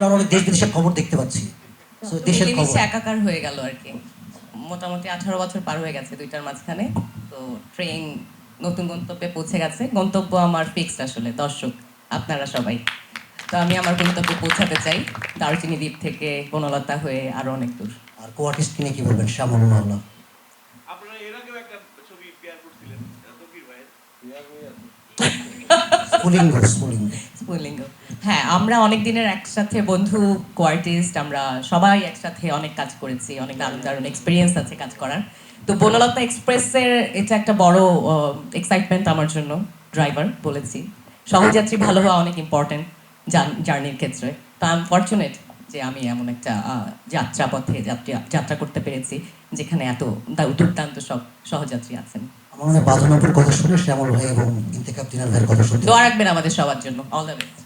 আমরা অনেক দেশ বিদেশের খবর দেখতে পাচ্ছি। So, দেশের খবর মিলেমিশে একাকার হয়ে গেল আর কি। মোটামুটি 18 বছর পার হয়ে গেছে দুইটার মাঝখানে। তো ট্রেন নতুন গন্তব্যে পৌঁছে গেছে। গন্তব্য আমার ফিক্সড আসলে দর্শক আপনারা সবাই। তো আমি আমার গন্তব্যে পৌঁছাতে চাই দারুচিনি দ্বীপ থেকে বনলতা হয়ে আরো অনেক দূর। আর কো-আর্টিস্ট কিনে কি বলবেন শ্যামল মাওলা? আপনারা এর আগেও একটা ছবি পেয়ার করছিলেন তকির ভাইয়ের। স্ফুলিঙ্গ স্ফুলিঙ্গ স্ফুলিঙ্গ। হ্যাঁ, আমরা অনেক দিনের একসাথে বন্ধু, কো-আর্টিস্ট, আমরা সবাই একসাথে অনেক কাজ করেছি, অনেক দারুণ দারুণ এক্সপিরিয়েন্স আছে কাজ করার। তো বনলতা এক্সপ্রেসের এটা একটা বড় এক্সাইটমেন্ট আমার জন্য। ড্রাইভার বলেছি, সহযাত্রী ভালো হওয়া অনেক ইম্পর্টেন্ট জার্নির ক্ষেত্রে। তো আই এম ফরচুনেট যে আমি এমন একটা যাত্রাপথে যাত্রা করতে পেরেছি যেখানে এত দুর্দান্ত সব সহযাত্রী আছেন। আমার মনে হয় বাঁধনপুর কথা শুনে শ্যামল ভাই এবং ইন্তেখাব দিনার ভাইয়ের কথা শুনতে দোয়া রাখবেন আমাদের সবার জন্য। All the best.